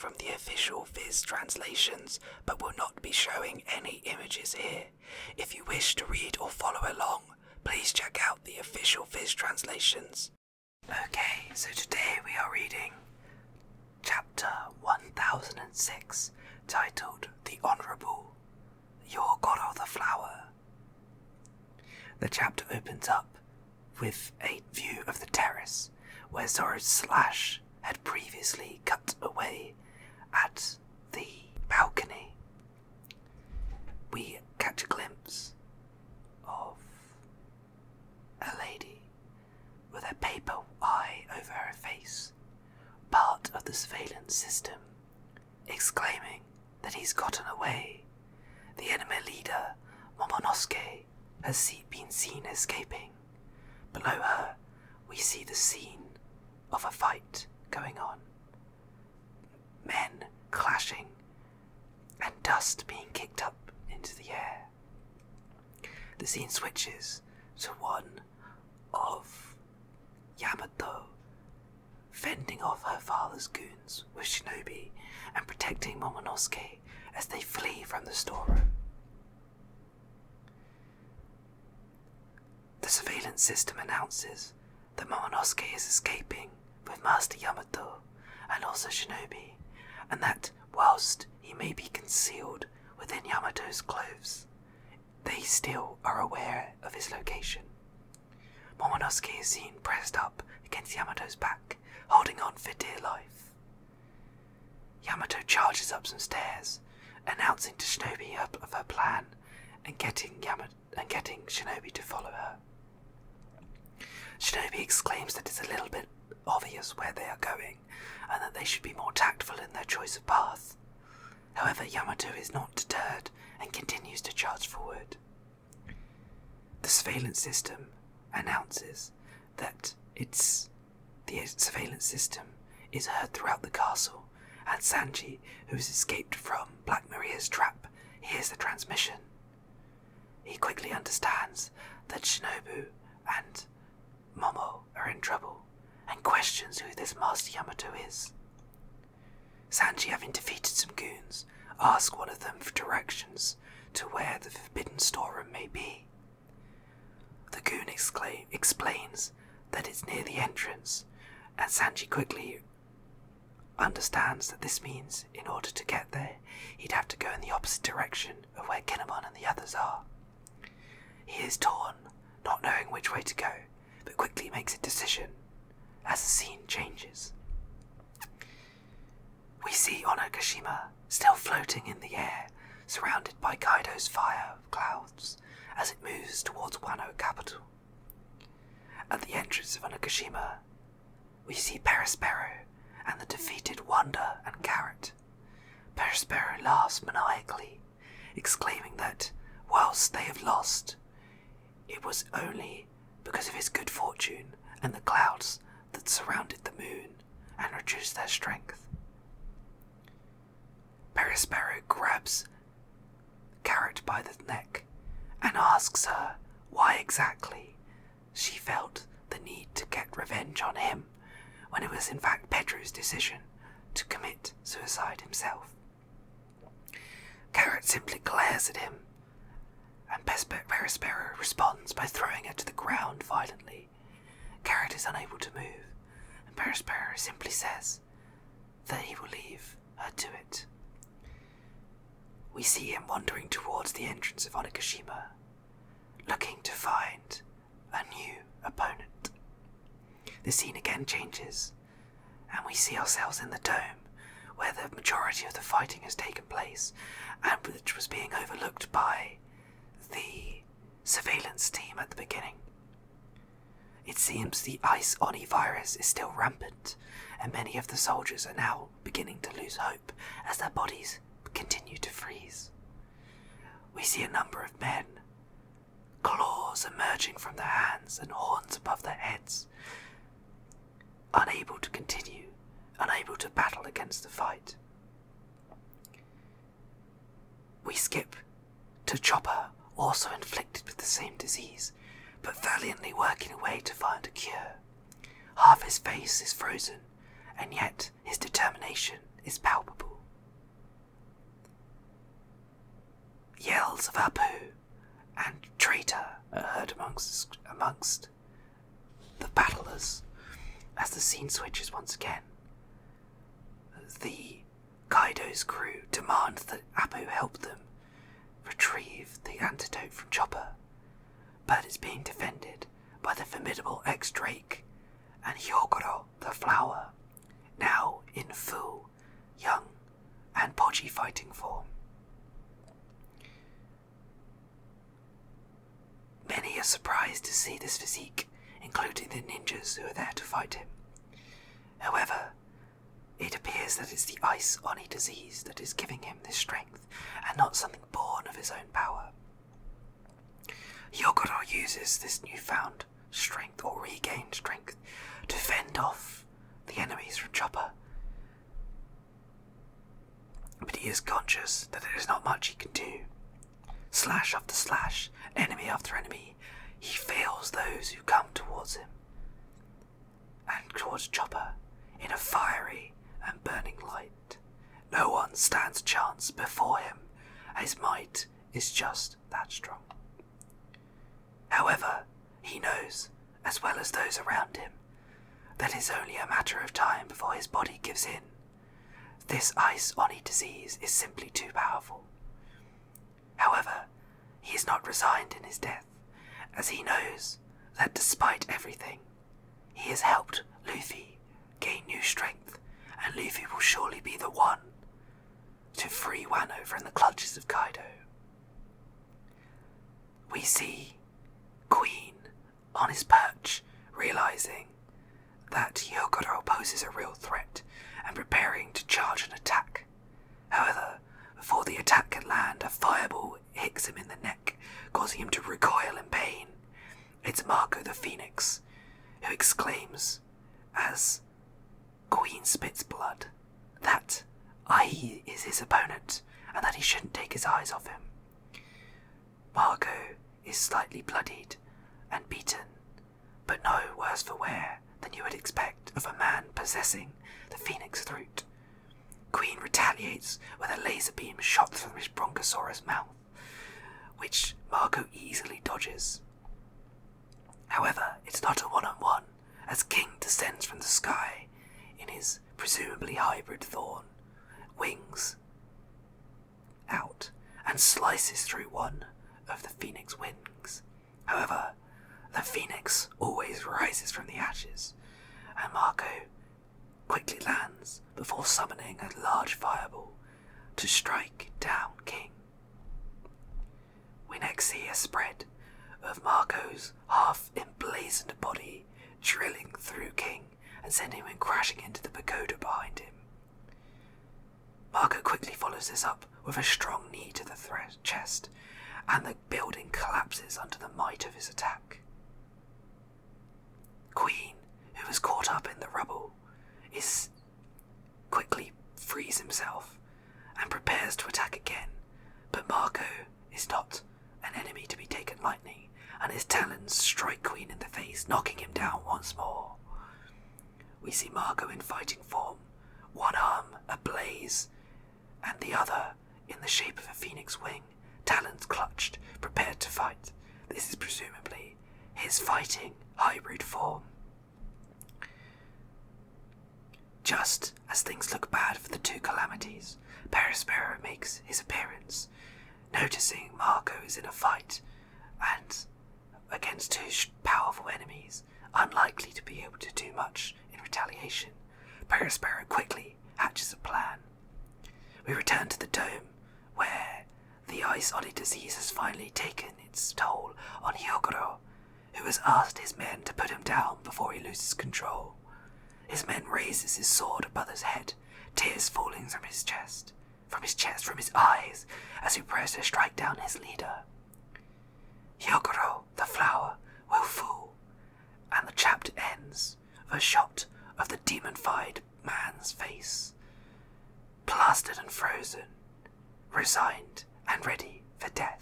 from the official Viz translations, but will not be showing any images here. If you wish to read or follow along, please check out the official Viz translations. Okay, so today we are reading chapter 1006, titled The Honourable, Your God of the Flower. The chapter opens up with a view of the terrace, where Zoro's slash had previously cut away at the balcony. We catch a glimpse of a lady with a paper eye over her face, part of the surveillance system, exclaiming that he's gotten away. The enemy leader, Momonosuke, has been seen escaping. Below her, we see the scene of a fight going on. Men clashing and dust being kicked up into the air. The scene switches to one of Yamato fending off her father's goons with Shinobi and protecting Momonosuke as they flee from the storeroom. The surveillance system announces that Momonosuke is escaping with Master Yamato and also Shinobi, and that whilst he may be concealed within Yamato's clothes, they still are aware of his location. Momonosuke is seen pressed up against Yamato's back, holding on for dear life. Yamato charges up some stairs, announcing to Shinobi of her plan and getting Shinobi to follow her. Shinobi exclaims that it's a little bit obvious where they are going and that they should be more tactful in their choice of path. However, Yamato is not deterred and continues to charge forward. The surveillance system announces that the surveillance system is heard throughout the castle, and Sanji, who has escaped from Black Maria's trap, hears the transmission. He quickly understands that Shinobu and Momo are in trouble and questions who this Master Yamato is. Sanji, having defeated some goons, asks one of them for directions to where the forbidden storeroom may be. The goon explains that it's near the entrance, and Sanji quickly understands that this means in order to get there, he'd have to go in the opposite direction of where Kinemon and the others are. He is torn, not knowing which way to go, but quickly makes a decision as the scene changes. We see Onigashima still floating in the air, surrounded by Kaido's fire clouds as it moves towards Wano capital. At the entrance of Onigashima, we see Perospero and the defeated Wanda and Carrot. Perospero laughs maniacally, exclaiming that whilst they have lost, it was only because of his good fortune and the clouds that surrounded the moon and reduced their strength. Perospero grabs Carrot by the neck and asks her why exactly she felt the need to get revenge on him when it was in fact Pedro's decision to commit suicide himself. Carrot simply glares at him, and Perospero responds by throwing her to the ground violently. Carrot is unable to move, and Perospero simply says that he will leave her to it. We see him wandering towards the entrance of Onigashima, looking to find a new opponent. The scene again changes, and we see ourselves in the dome, where the majority of the fighting has taken place, and which was being overlooked by the surveillance team at the beginning. It seems the Ice Oni virus is still rampant, and many of the soldiers are now beginning to lose hope as their bodies continue to freeze. We see a number of men, claws emerging from their hands and horns above their heads, unable to continue, unable to battle against the fight. We skip to Chopper, also inflicted with the same disease, but valiantly working away to find a cure. Half his face is frozen, and yet his determination is palpable. Yells of Apu and traitor are heard amongst the battlers as the scene switches once again. The Kaido's crew demand that Apu help them retrieve the antidote from Chopper, but it's being defended by the formidable ex-Drake and Hyogoro the Flower, now in full young and podgy fighting form. Many are surprised to see this physique, including the ninjas who are there to fight him. However, it appears that it's the Ice Oni disease that is giving him this strength, and not something born of his own power. Hyogoro uses this newfound strength, or regained strength, to fend off the enemies from Chopper. But he is conscious that there is not much he can do. Slash after slash, enemy after enemy, he fails those who come towards him and towards Chopper in a fiery and burning light. No one stands a chance before him. His might is just that strong. However, he knows, as well as those around him, that it's only a matter of time before his body gives in. This Ice Oni disease is simply too powerful. However, he is not resigned in his death, as he knows that despite everything, he has helped Luffy gain new strength, and Luffy will surely be the one to free Wano from the clutches of Kaido. We see Queen on his perch, realizing that Hyogoro poses a real threat and preparing to charge an attack. However, before the attack can land, a fireball hits him in the neck, causing him to recoil in pain. It's Marco the Phoenix, who exclaims, as Queen spits blood, that Ai is his opponent and that he shouldn't take his eyes off him. Marco is slightly bloodied and beaten, but no worse for wear than you would expect of a man possessing the Phoenix throat. Queen retaliates with a laser beam shot from his Bronchosaurus mouth, which Marco easily dodges. However, it's not a one-on-one, as King descends from the sky in his presumably hybrid thorn wings out and slices through one of the Phoenix wings. However, the Phoenix always rises from the ashes, and Marco quickly lands before summoning a large fireball to strike down King. We next see a spread of Marco's half-emblazoned body drilling through King and sending him crashing into the pagoda behind him. Marco quickly follows this up with a strong knee to the chest, and the building collapses under the might of his attack. Queen, who was caught up in the rubble, quickly frees himself and prepares to attack again, but Marco is not an enemy to be taken lightly, and his talons strike Queen in the face, knocking him down once more. We see Marco in fighting form, one arm ablaze, and the other in the shape of a phoenix wing, talons clutched, prepared to fight. This is presumably his fighting hybrid form. Just as things look bad for the two calamities, Perospero makes his appearance, noticing Marco is in a fight and against two powerful enemies, unlikely to be able to do much in retaliation. Perospero quickly hatches a plan. We return to the dome, where the Ice Oni disease has finally taken its toll on Hyogoro, who has asked his men to put him down before he loses control. His men raises his sword above his head, tears falling from his eyes, as he prepares to strike down his leader. Hyogoro, the flower, will fall, and the chapter ends with a shot of the demonified man's face, plastered and frozen, resigned and ready for death.